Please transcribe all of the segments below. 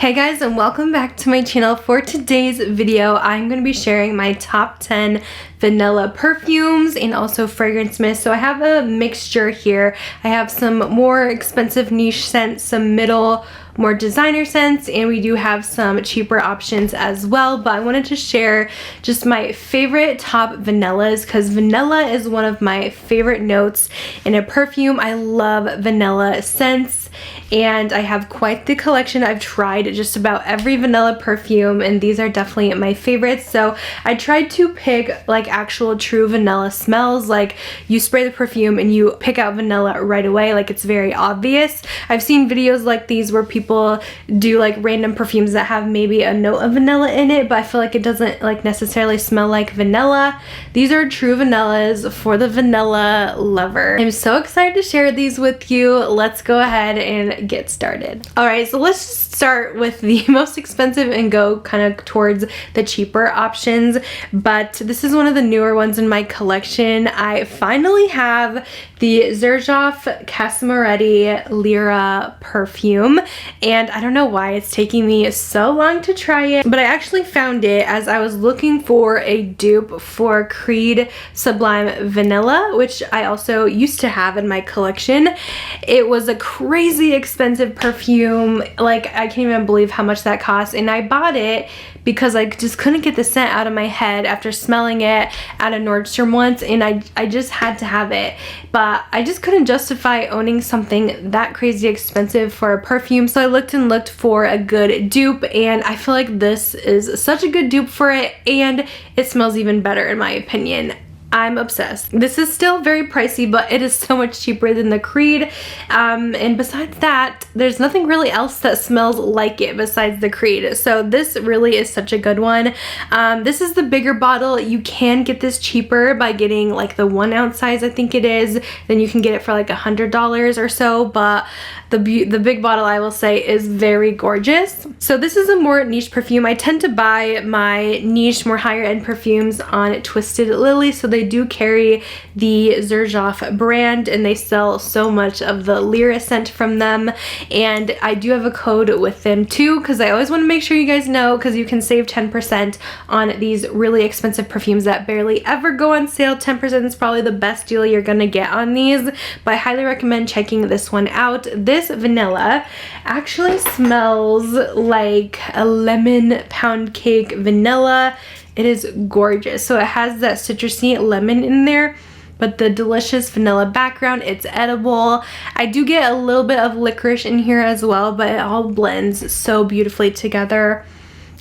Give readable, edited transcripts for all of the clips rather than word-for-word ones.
Hey guys, and welcome back to my channel. For today's video, I'm going to be sharing my top 10 vanilla perfumes and also fragrance mists. So I have a mixture here. I have some more expensive niche scents, some middle, more designer scents, and we do have some cheaper options as well. But I wanted to share just my favorite top vanillas because vanilla is one of my favorite notes in a perfume. I love vanilla scents and I have quite the collection. I've tried just about every vanilla perfume and these are definitely my favorites. So I tried to pick like actual true vanilla smells, like you spray the perfume and you pick out vanilla right away, like it's very obvious. I've seen videos like these where people do like random perfumes that have maybe a note of vanilla in it, but I feel like it doesn't like necessarily smell like vanilla. These are true vanillas for the vanilla lover. I'm so excited to share these with you. Let's go ahead and get started. Alright, so let's just start with the most expensive and go kind of towards the cheaper options, but this is one of the newer ones in my collection. I finally have the Xerjoff Casimoretti Lyra perfume, and I don't know why it's taking me so long to try it, but I actually found it as I was looking for a dupe for Creed Sublime Vanilla, which I also used to have in my collection. It was a crazy expensive perfume, like I can't even believe how much that cost, and I bought it because I just couldn't get the scent out of my head after smelling it at a Nordstrom once, and I just had to have it. But I just couldn't justify owning something that crazy expensive for a perfume, so I looked and looked for a good dupe, and I feel like this is such a good dupe for it, and it smells even better in my opinion. I'm obsessed. This is still very pricey, but it is so much cheaper than the Creed. And besides that, there's nothing really else that smells like it besides the Creed. So this really is such a good one. This is the bigger bottle. You can get this cheaper by getting like the 1 ounce size, I think it is. Then you can get it for like $100 or so, but the big bottle, I will say, is very gorgeous. So this is a more niche perfume. I tend to buy my niche, more higher end perfumes on Twisted Lily, so they do carry the Xerjoff brand and they sell so much of the Lyra scent from them, and I do have a code with them too because I always want to make sure you guys know, because you can save 10% on these really expensive perfumes that barely ever go on sale. 10% is probably the best deal you're gonna get on these, but I highly recommend checking this one out. This vanilla actually smells like a lemon pound cake vanilla. It is gorgeous. So it has that citrusy lemon in there, but the delicious vanilla background. It's edible. I do get a little bit of licorice in here as well, but it all blends so beautifully together.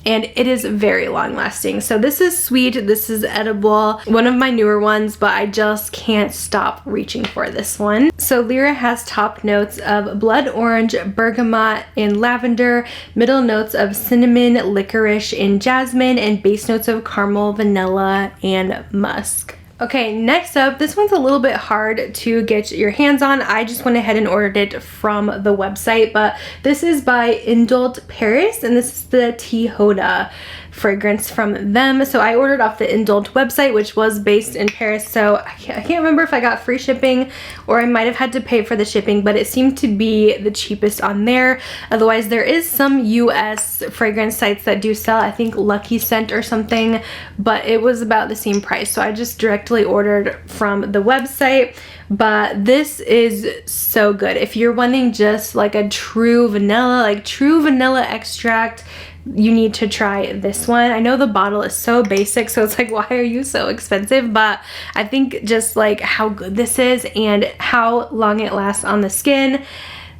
And it is very long lasting. So this is sweet, this is edible, one of my newer ones, but I just can't stop reaching for this one. So Lyra has top notes of blood orange, bergamot, and lavender, middle notes of cinnamon, licorice, and jasmine, and base notes of caramel, vanilla, and musk. Okay, next up, this one's a little bit hard to get your hands on. I just went ahead and ordered it from the website, but this is by Indult Paris, and this is the Tihoda fragrance from them. So I ordered off the Indult website, which was based in Paris, so I can't remember if I got free shipping or I might have had to pay for the shipping, but it seemed to be the cheapest on there. Otherwise, there is some US fragrance sites that do sell, I think Lucky Scent or something, but it was about the same price, so I just directly ordered from the website. But this is so good if you're wanting just like a true vanilla, like true vanilla extract. You need to try this one. I know the bottle is so basic, so it's like, why are you so expensive? But I think just like how good this is and how long it lasts on the skin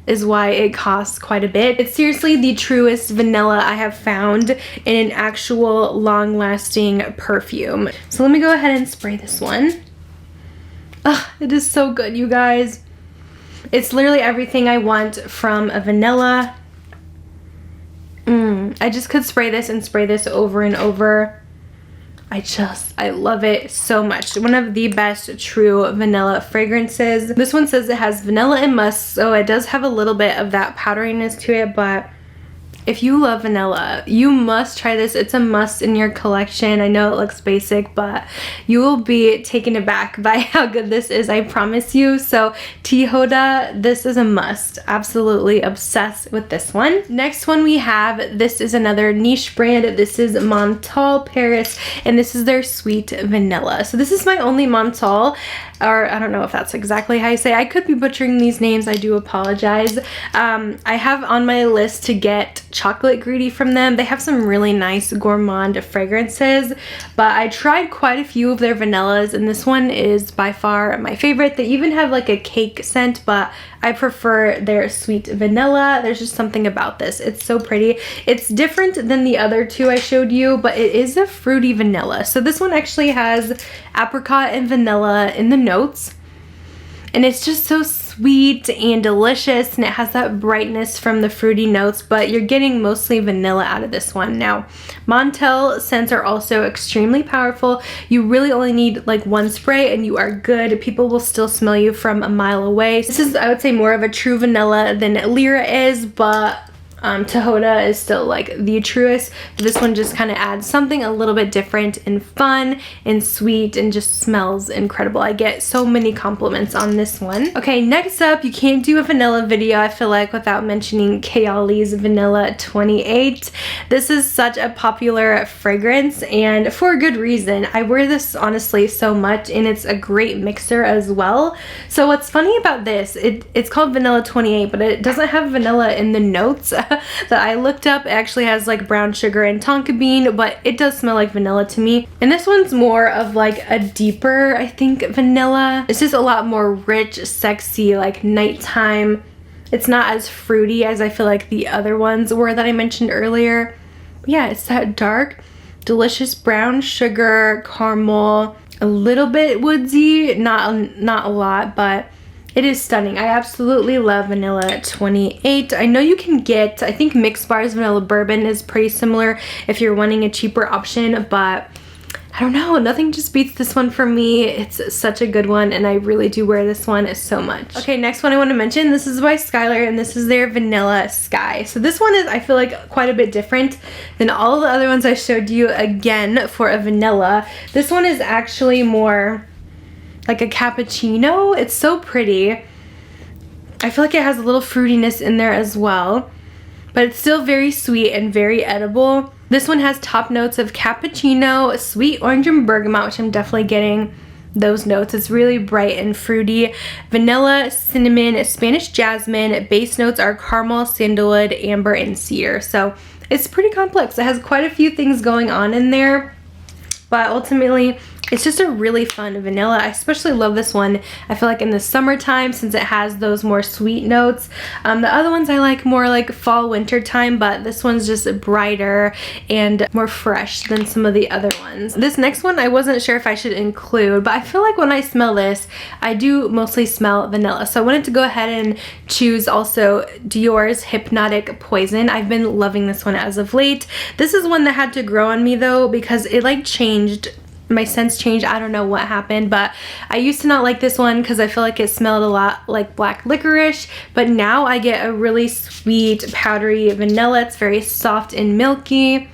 is why it costs quite a bit. It's seriously the truest vanilla I have found in an actual long-lasting perfume. So let me go ahead and spray this one. Ugh, it is so good, you guys. It's literally everything I want from a vanilla. I just could spray this and spray this over and over. I love it so much. One of the best true vanilla fragrances. This one says it has vanilla and musk, so it does have a little bit of that powderiness to it, but If you love vanilla, you must try this. It's a must in your collection. I know it looks basic, but you will be taken aback by how good this is, I promise you. So T. Huda, this is a must. Absolutely obsessed with this one. Next one we have, this is another niche brand. This is Menthol Paris, and this is their sweet vanilla. So this is my only Menthol, or I don't know if that's exactly how you say it. I could be butchering these names, I do apologize. I have on my list to get Chocolate Greedy from them. They have some really nice gourmand fragrances, but I tried quite a few of their vanillas, and this one is by far my favorite. They even have like a cake scent, but I prefer their sweet vanilla. There's just something about this. It's so pretty. It's different than the other two I showed you, but it is a fruity vanilla. So this one actually has apricot and vanilla in the notes, and it's just so sweet and delicious, and it has that brightness from the fruity notes, but you're getting mostly vanilla out of this one. Now, Menthol scents are also extremely powerful. You really only need like one spray and you are good. People will still smell you from a mile away. This is, I would say, more of a true vanilla than Lyra is, but T. Huda is still like the truest. This one just kind of adds something a little bit different and fun and sweet and just smells incredible. I get so many compliments on this one. Okay, next up, you can't do a vanilla video, I feel like, without mentioning Kayali's Vanilla 28. This is such a popular fragrance, and for a good reason. I wear this honestly so much, and it's a great mixer as well. So what's funny about this, it's called Vanilla 28, but it doesn't have vanilla in the notes. That I looked up. It actually has like brown sugar and tonka bean, but it does smell like vanilla to me. And this one's more of like a deeper, I think, vanilla. It's just a lot more rich, sexy, like nighttime. It's not as fruity as I feel like the other ones were that I mentioned earlier. But yeah, it's that dark, delicious brown sugar, caramel, a little bit woodsy, not a lot, but it is stunning. I absolutely love Vanilla 28. I know you can get, I think Mix Bar's Vanilla Bourbon is pretty similar if you're wanting a cheaper option, but I don't know, nothing just beats this one for me. It's such a good one, and I really do wear this one so much. Okay, next one I want to mention, this is by Skylar, and this is their Vanilla Sky. So this one is, I feel like, quite a bit different than all the other ones I showed you. Again, for a vanilla, this one is actually more like a cappuccino. It's so pretty. I feel like it has a little fruitiness in there as well, but it's still very sweet and very edible. This one has top notes of cappuccino, sweet orange and bergamot, which I'm definitely getting those notes. It's really bright and fruity. Vanilla, cinnamon, Spanish jasmine. Base notes are caramel, sandalwood, amber, and cedar. So it's pretty complex. It has quite a few things going on in there, but ultimately it's just a really fun vanilla. I especially love this one, I feel like, in the summertime, since it has those more sweet notes. The other ones I like more like fall, winter time, but this one's just brighter and more fresh than some of the other ones. This next one I wasn't sure if I should include, but I feel like when I smell this, I do mostly smell vanilla. So I wanted to go ahead and choose also Dior's Hypnotic Poison. I've been loving this one as of late. This is one that had to grow on me though, because it like changed. My scents changed. I don't know what happened, but I used to not like this one because I feel like it smelled a lot like black licorice, but now I get a really sweet powdery vanilla. It's very soft and milky.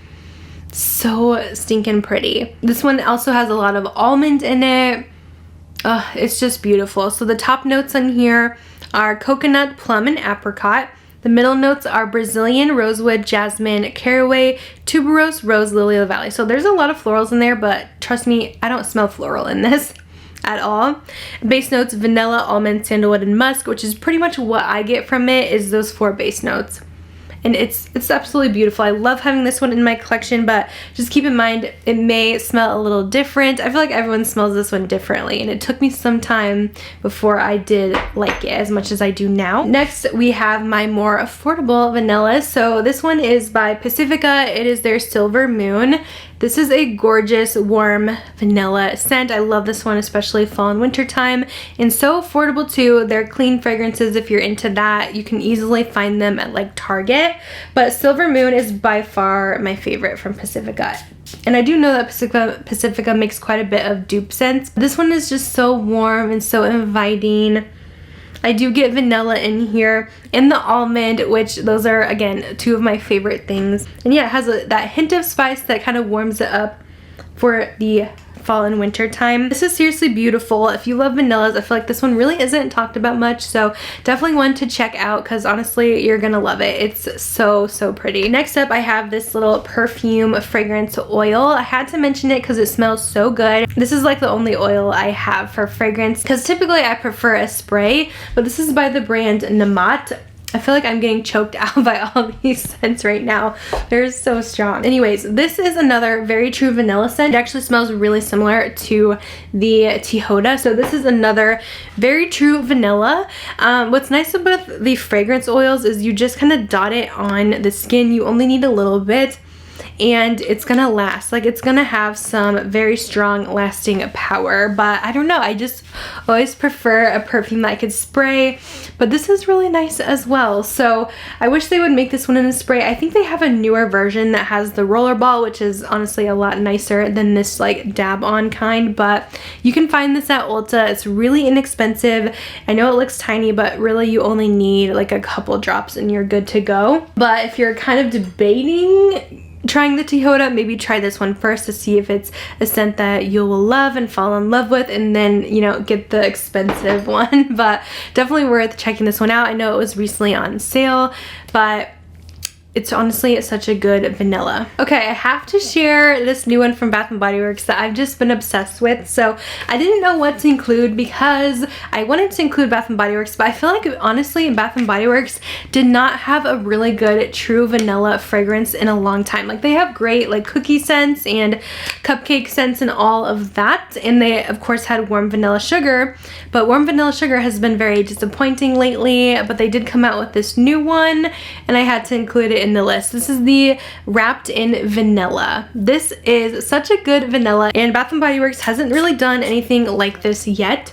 So stinking pretty. This one also has a lot of almond in it. It's just beautiful. So the top notes on here are coconut, plum, and apricot. The middle notes are Brazilian, rosewood, jasmine, caraway, tuberose, rose, lily of the valley. So there's a lot of florals in there, but trust me, I don't smell floral in this at all. Base notes, vanilla, almond, sandalwood, and musk, which is pretty much what I get from it, is those 4 base notes. And it's absolutely beautiful. I love having this one in my collection, but just keep in mind it may smell a little different. I feel like everyone smells this one differently, and it took me some time before I did like it as much as I do now. Next, we have my more affordable vanilla. So this one is by Pacifica. It is their Silver Moon. This is a gorgeous, warm vanilla scent. I love this one, especially fall and winter time, and so affordable too. They're clean fragrances if you're into that. You can easily find them at like Target, but Silver Moon is by far my favorite from Pacifica. And I do know that Pacifica makes quite a bit of dupe scents. This one is just so warm and so inviting. I do get vanilla in here and the almond, which those are, again, two of my favorite things. And yeah, it has that hint of spice that kind of warms it up for the fall and winter time. This is seriously beautiful. If you love vanillas, I feel like this one really isn't talked about much, so definitely one to check out because honestly, you're gonna love it. It's so, so pretty. Next up, I have this little perfume fragrance oil. I had to mention it because it smells so good. This is like the only oil I have for fragrance because typically I prefer a spray, but this is by the brand Namat. I feel like I'm getting choked out by all these scents right now. They're so strong. Anyways, this is another very true vanilla scent. It actually smells really similar to the Tihoda. So this is another very true vanilla. What's nice about the fragrance oils is you just kind of dot it on the skin. You only need a little bit. And it's gonna last. Like, it's gonna have some very strong lasting power, but I don't know, I just always prefer a perfume that I could spray, but this is really nice as well. So I wish they would make this one in a spray. I think they have a newer version that has the roller ball, which is honestly a lot nicer than this like dab on kind, but you can find this at Ulta. It's really inexpensive. I know it looks tiny, but really you only need like a couple drops and you're good to go. But if you're kind of debating trying the Tihoda, maybe try this one first to see if it's a scent that you will love and fall in love with, and then, you know, get the expensive one. But definitely worth checking this one out. I know it was recently on sale, but it's honestly such a good vanilla. Okay, I have to share this new one from Bath & Body Works that I've just been obsessed with. So I didn't know what to include because I wanted to include Bath & Body Works, but I feel like honestly Bath & Body Works did not have a really good true vanilla fragrance in a long time. Like, they have great like cookie scents and cupcake scents and all of that, and they of course had warm vanilla sugar, but warm vanilla sugar has been very disappointing lately. But they did come out with this new one and I had to include it in the list. This is the Wrapped in Vanilla. This is such a good vanilla, and Bath & Body Works hasn't really done anything like this yet.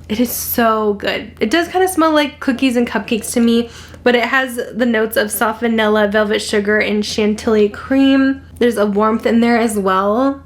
It is so good. It does kind of smell like cookies and cupcakes to me, but it has the notes of soft vanilla, velvet sugar, and chantilly cream. There's a warmth in there as well.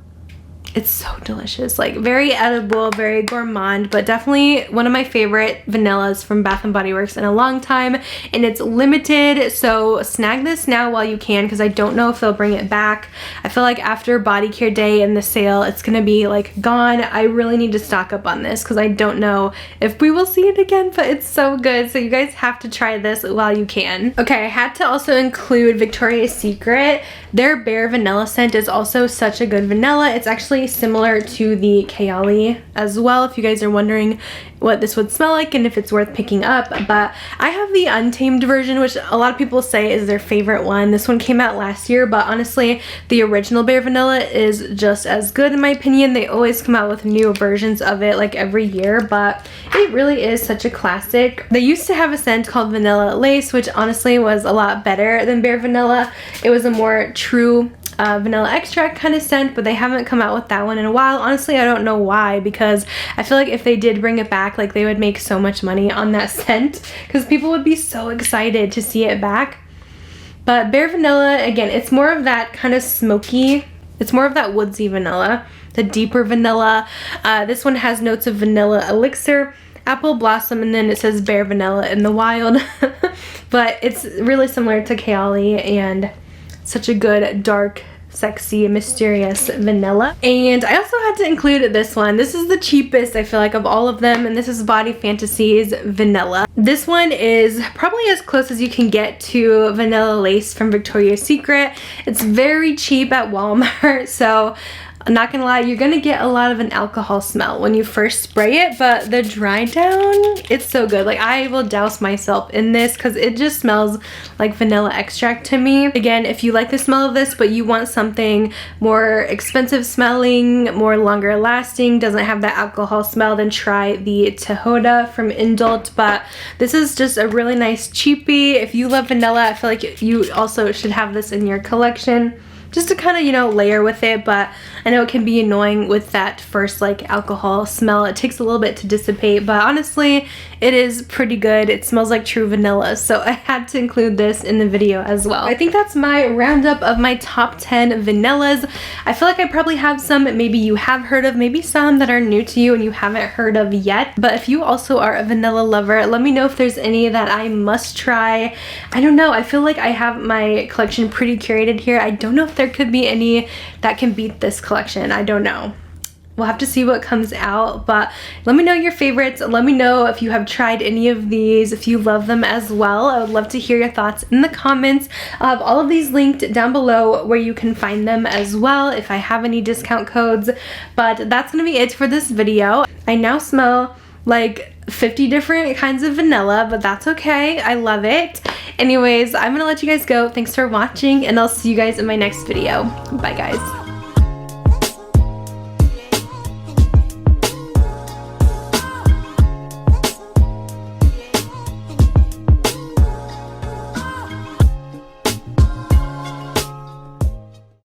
It's so delicious, like very edible, very gourmand, but definitely one of my favorite vanillas from Bath & Body Works in a long time, and it's limited, so snag this now while you can because I don't know if they'll bring it back. I feel like after Body Care Day and the sale, it's gonna be like gone. I really need to stock up on this because I don't know if we will see it again, but it's so good, so you guys have to try this while you can. Okay, I had to also include Victoria's Secret. Their Bare Vanilla scent is also such a good vanilla. It's actually similar to the Kayali as well, if you guys are wondering what this would smell like and if it's worth picking up. But I have the Untamed version, which a lot of people say is their favorite one. This one came out last year, but honestly the original Bare Vanilla is just as good in my opinion. They always come out with new versions of it like every year, but it really is such a classic. They used to have a scent called Vanilla Lace, which honestly was a lot better than Bare Vanilla. It was a more true vanilla extract kind of scent, but they haven't come out with that one in a while. Honestly, I don't know why, because I feel like if they did bring it back, like they would make so much money on that scent because people would be so excited to see it back. But Bare Vanilla, again, it's more of that kind of smoky, it's more of that woodsy vanilla, the deeper vanilla. This one has notes of vanilla elixir, apple blossom, and then it says Bare Vanilla in the wild. But it's really similar to Kayali and such a good, dark, sexy, mysterious vanilla. And I also had to include this one. This is the cheapest, I feel like, of all of them, and this is Body Fantasies Vanilla. This one is probably as close as you can get to Vanilla Lace from Victoria's Secret. It's very cheap at Walmart, so I'm not gonna lie, you're gonna get a lot of an alcohol smell when you first spray it, but the dry down, it's so good. Like, I will douse myself in this because it just smells like vanilla extract to me. Again, if you like the smell of this, but you want something more expensive smelling, more longer lasting, doesn't have that alcohol smell, then try the Tihoda from Indult. But this is just a really nice cheapie. If you love vanilla, I feel like you also should have this in your collection. just to kind of, you know, layer with it. But I know it can be annoying with that first like alcohol smell. It takes a little bit to dissipate, but honestly it is pretty good. It smells like true vanilla, so I had to include this in the video as well. I think that's my roundup of my top 10 vanillas. I feel like I probably have some maybe you have heard of, maybe some that are new to you and you haven't heard of yet. But if you also are a vanilla lover, let me know if there's any that I must try. I don't know, I feel like I have my collection pretty curated here. I don't know if there could be any that can beat this collection. I don't know. We'll have to see what comes out, but let me know your favorites. Let me know if you have tried any of these, if you love them as well. I would love to hear your thoughts in the comments. I'll have all of these linked down below where you can find them as well if I have any discount codes. But that's gonna be it for this video. I now smell like 50 different kinds of vanilla, but that's okay. I love it. Anyways, I'm gonna let you guys go. Thanks for watching, and I'll see you guys in my next video. Bye, guys.